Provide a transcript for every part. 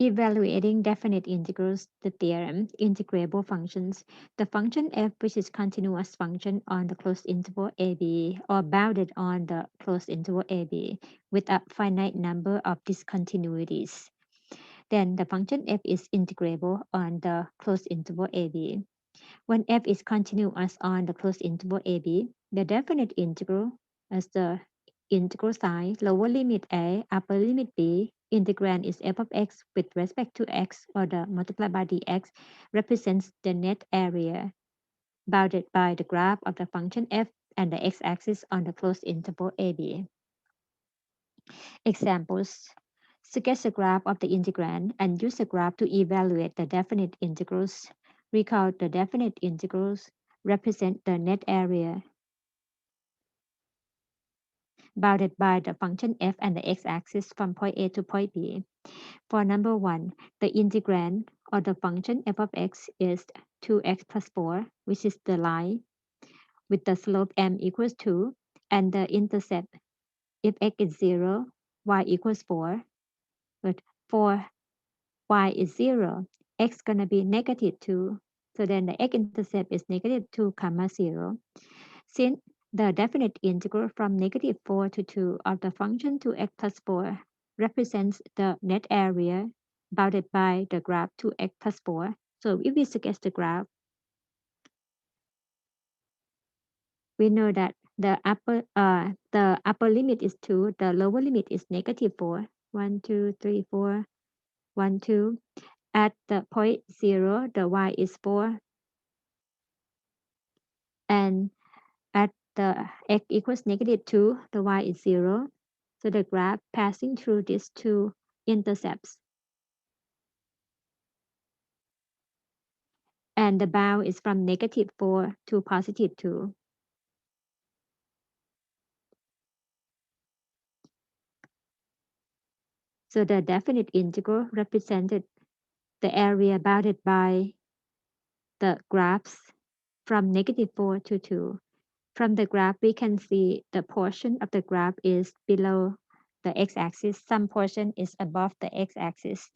Evaluating definite integrals, the theorem, integrable functions. The function f, which is continuous function on the closed interval ab or bounded on the closed interval ab with a finite number of discontinuities. Then the function f is integrable on the closed interval ab. When f is continuous on the closed interval ab, the definite integral as the integral sign, lower limit a, upper limit b, integrand is f of x with respect to x or the multiplied by dx represents the net area bounded by the graph of the function f and the x-axis on the closed interval ab. Examples. Sketch a graph of the integrand and use the graph to evaluate the definite integrals. Recall the definite integrals represent the net area bounded by the function f and the x-axis from point A to point B. For number 1, the integrand or the function f of x is 2x plus 4, which is the line with the slope m equals 2, and the intercept if x is 0, y equals 4. But for y is 0, x gonna be negative 2. So then the x-intercept is negative 2 comma 0. Since the definite integral from negative 4 to 2 of the function 2x plus 4 represents the net area bounded by the graph 2x plus 4. So if we sketch the graph, we know that the upper limit is 2, the lower limit is negative 4. 1, 2, 3, 4, 1, 2. At the point 0, the y is 4. And at the x equals negative 2, the y is 0. So the graph passing through these two intercepts. And the bound is from negative 4 to positive 2. So the definite integral represented the area bounded by the graphs from negative 4 to 2. From the graph, we can see the portion of the graph is below the x-axis. Some portion is above the x-axis.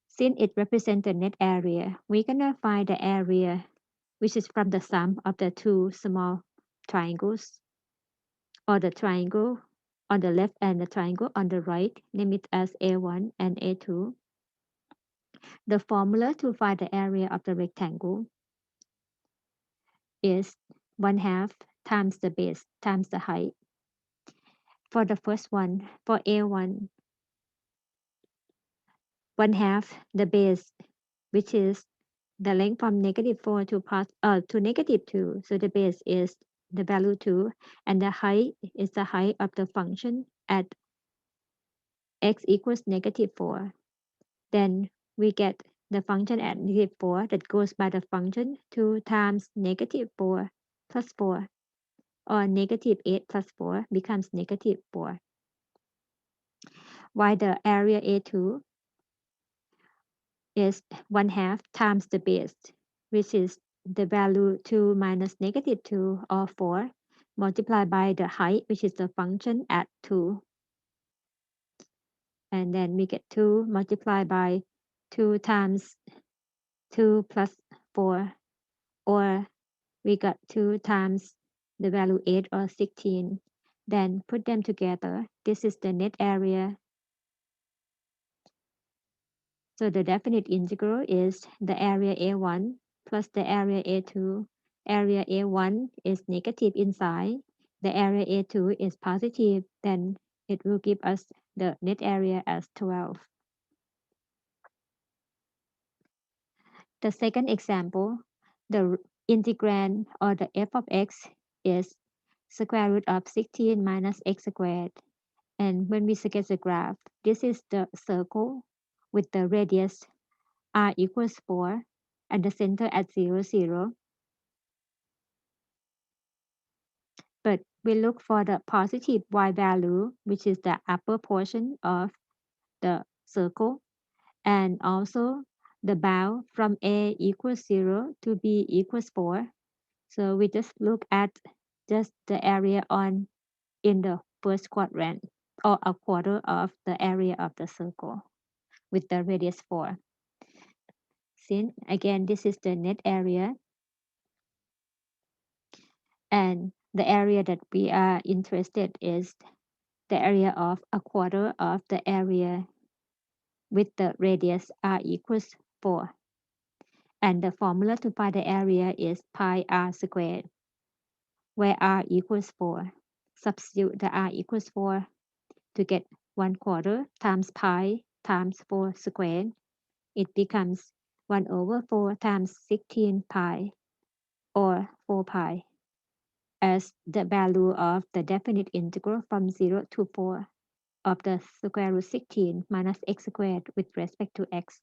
Since it represents the net area, we're gonna find the area which is from the sum of the two small triangles, or the triangle on the left and the triangle on the right, name it as A1 and A2. The formula to find the area of the rectangle is 1/2 times the base times the height. For the first one, for A1, 1/2 the base, which is the length from negative 4 to negative 2. So the base is the value 2, and the height is the height of the function at x equals negative 4. Then we get the function at negative 4 that goes by the function 2 times negative 4 plus 4, or negative 8 plus 4 becomes negative 4. While the area A2 is 1/2 times the base, which is the value 2 minus negative 2 or 4 multiplied by the height, which is the function at 2. And then we get 2 multiplied by 2 times 2 plus 4, or we got 2 times the value 8 or 16. Then put them together. This is the net area. So the definite integral is the area A1 plus the area A2. Area A1 is negative inside. The area A2 is positive. Then it will give us the net area as 12. The second example, the integrand or the f of x is square root of 16 minus x squared. And when we sketch the graph, this is the circle with the radius r equals 4 and the center at 0, 0. But we look for the positive y value, which is the upper portion of the circle, and also the bound from a equals 0 to b equals 4. So we just look at just the area in the first quadrant, or a quarter of the area of the circle. with the radius 4. Since again, this is the net area, and the area that we are interested is the area of a quarter of the area with the radius r equals 4. And the formula to find the area is pi r squared, where r equals 4. Substitute the r equals 4 to get 1 quarter times pi times 4 squared. It becomes 1 over 4 times 16 pi, or 4 pi, as the value of the definite integral from 0 to 4 of the square root 16 minus x squared with respect to x.